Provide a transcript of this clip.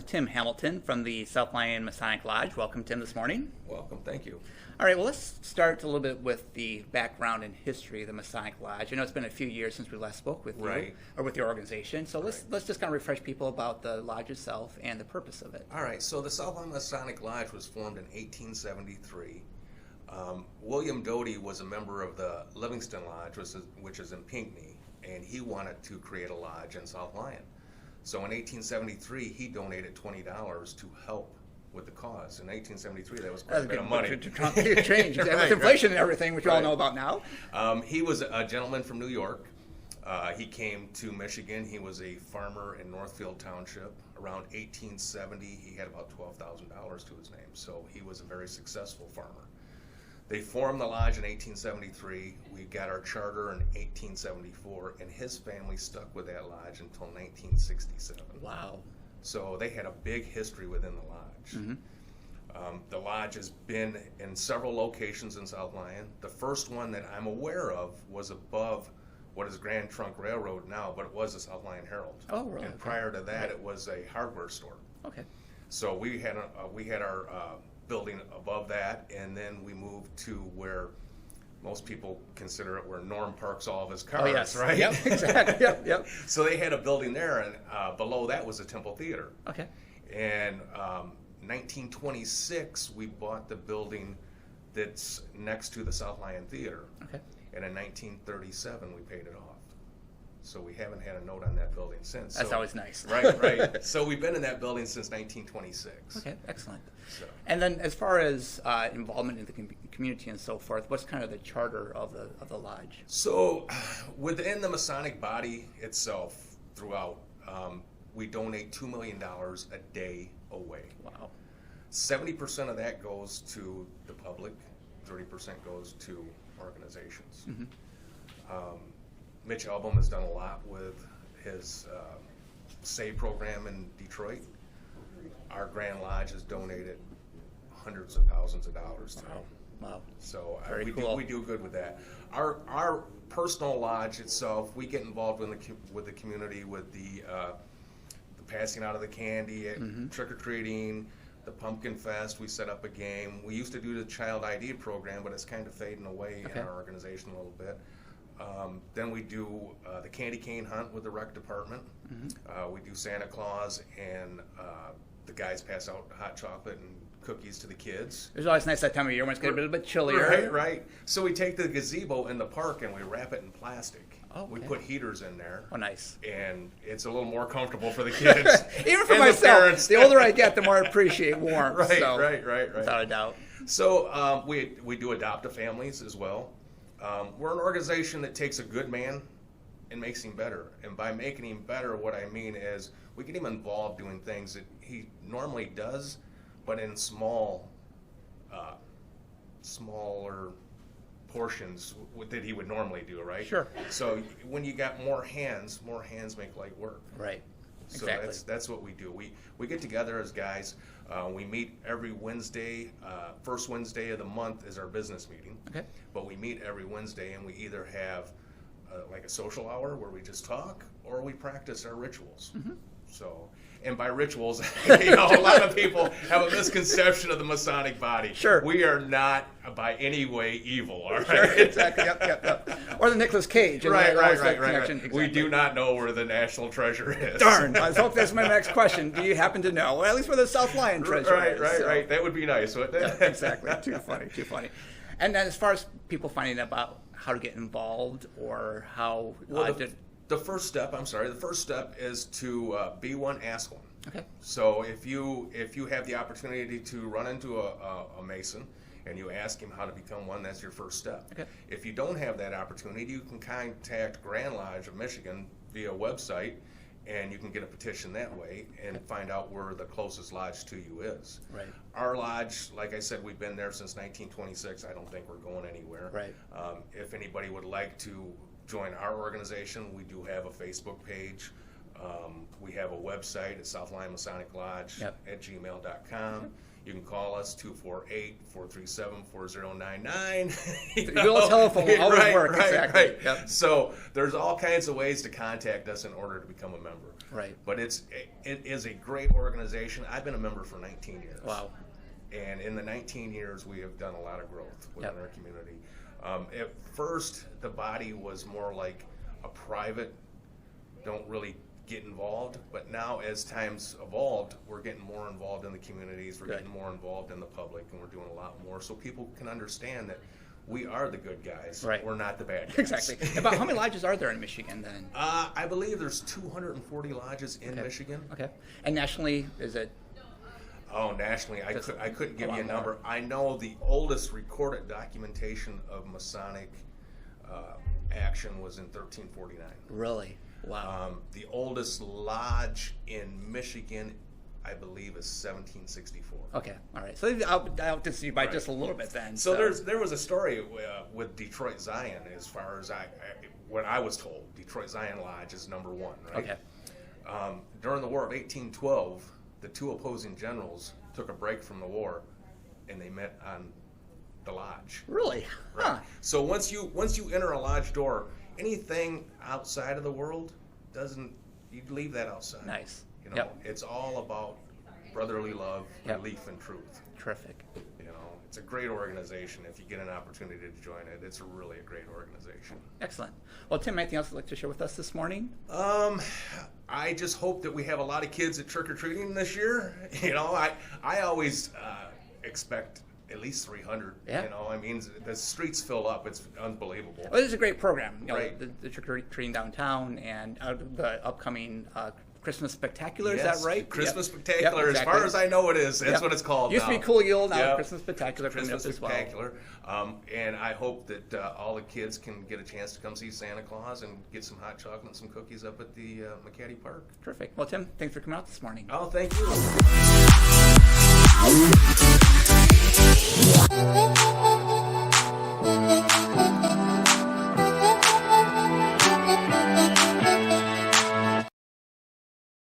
with Tim Hamilton from the South Lyon Masonic Lodge. Welcome, Tim, this morning. Welcome, thank you. All right, well, let's start a little bit with the background and history of the Masonic Lodge. I know it's been a few years since we last spoke with you, or with your organization, so let's just kind of refresh people about the lodge itself and the purpose of it. All right, so the South Lyon Masonic Lodge was formed in 1873. William Doty was a member of the Livingston Lodge, which is in Pinckney, and he wanted to create a lodge in South Lyon. So in 1873, he donated $20 to help with the cause. In 1873, that was quite a bit of money. Change with inflation and everything, which we all know about now. He was a gentleman from New York. He came to Michigan. He was a farmer in Northfield Township. Around 1870, he had about $12,000 to his name, so he was a very successful farmer. They formed the lodge in 1873. We got our charter in 1874, and his family stuck with that lodge until 1967. Wow. So they had a big history within the lodge. Mm-hmm. The lodge has been in several locations in South Lyon. The first one that I'm aware of was above what is Grand Trunk Railroad now, but it was the South Lyon Herald. Oh, really? And prior to that, it was a hardware store. Okay. So we had our building above that, and then we moved to where most people consider it where Norm parks all of his cars, oh, yes. right? Yep, exactly. Yep. So they had a building there, and below that was the Temple Theater. Okay. And 1926, we bought the building that's next to the South Lyon Theater. Okay. And in 1937, we paid it off. So we haven't had a note on that building since. That's always nice. Right. So we've been in that building since 1926. Okay, excellent. So. And then as far as involvement in the community and so forth, what's kind of the charter of the lodge? So within the Masonic body itself, throughout, we donate $2 million a day away. Wow. 70% of that goes to the public, 30% goes to organizations. Mm-hmm. Mitch Album has done a lot with his SAVE program in Detroit. Our Grand Lodge has donated hundreds of thousands of dollars to it. Wow. So cool. we do good with that. Our personal lodge itself, we get involved with the community with the passing out of the candy, trick-or-treating, the Pumpkin Fest. We set up a game. We used to do the Child ID program, but it's kind of fading away in our organization a little bit. Then we do the candy cane hunt with the rec department. Mm-hmm. We do Santa Claus, and the guys pass out hot chocolate and cookies to the kids. It's always nice that time of year when it's getting a bit chillier. Right. So we take the gazebo in the park and we wrap it in plastic. Oh, okay. We put heaters in there. Oh, nice. And it's a little more comfortable for the kids. Even for myself. The older I get, the more I appreciate warmth. Right. Without a doubt. So we do adopt families as well. We're an organization that takes a good man and makes him better. And by making him better, what I mean is we get him involved doing things that he normally does, but in smaller portions that he would normally do, right? Sure. So when you got more hands make light work. Right. So exactly. that's what we do. We get together as guys. We meet every Wednesday. First Wednesday of the month is our business meeting. Okay. But we meet every Wednesday, and we either have like a social hour where we just talk, or we practice our rituals. Mm-hmm. So, and by rituals, a lot of people have a misconception of the Masonic body. Sure. We are not by any way evil, all right? Sure, exactly. Yep. Or the Nicolas Cage. Right. Exactly. We do not know where the national treasure is. Darn. I hope that's my next question. Do you happen to know? Well, at least where the South Lyon treasure is. Right. That would be nice, wouldn't it? Yeah, exactly. Too funny. And then as far as people finding out about how to get involved or how the first step is to be one, ask one. Okay. So if you have the opportunity to run into a Mason and you ask him how to become one, that's your first step. Okay. If you don't have that opportunity, you can contact Grand Lodge of Michigan via website, and you can get a petition that way and find out where the closest lodge to you is. Right. Our lodge, like I said, we've been there since 1926. I don't think we're going anywhere. Right. If anybody would like to join our organization, we do have a Facebook page. We have a website at South Lyon Masonic Lodge at gmail.com. You can call us 248-437-4099. The old telephone will always work. Exactly. Right. Yep. So there's all kinds of ways to contact us in order to become a member. Right. But it is a great organization. I've been a member for 19 years. Wow. And in the 19 years, we have done a lot of growth within Yep. our community. At first, the body was more like a private, don't really get involved. But now, as times evolved, we're getting more involved in the communities. We're Good. getting more involved in the public, and we're doing a lot more so people can understand that we are the good guys. Right. We're not the bad guys. Exactly. About how many lodges are there in Michigan then? I believe there's 240 lodges in Michigan. Okay. And nationally, is it? Oh, nationally, I couldn't give a you a lot number. I know the oldest recorded documentation of Masonic action was in 1349. Really? Wow. The oldest lodge in Michigan, I believe, is 1764. Okay. All right. So I'll just see by Right. just a little bit then. So there was a story with Detroit Zion, as far as what I was told. Detroit Zion Lodge is number one, right? Okay. During the War of 1812, the two opposing generals took a break from the war, and they met on the lodge. Really? Huh. So once you enter a lodge door, anything outside of the world you leave that outside. Nice. You know, Yep. it's all about brotherly love, Yep. belief, and truth. Terrific. You know, it's a great organization. If you get an opportunity to join it, it's really a great organization. Excellent. Well, Tim, anything else you'd like to share with us this morning? I just hope that we have a lot of kids at trick-or-treating this year. You know, I always expect at least 300. Yeah. You know, I mean, the streets fill up. It's unbelievable. Well, this is a great program. You know, Right. the trick-or-treating downtown and the upcoming Christmas Spectacular. Yes, Is that right? Christmas Yep. Spectacular. Yep, As exactly. far as I know, it is. That's Yep. what it's called Used now. to be Cool Yule, now Yep. Christmas Spectacular coming up Christmas as well. Spectacular. And I hope that all the kids can get a chance to come see Santa Claus and get some hot chocolate and some cookies up at the McCaddy Park. Terrific. Well, Tim, thanks for coming out this morning. Oh, thank you.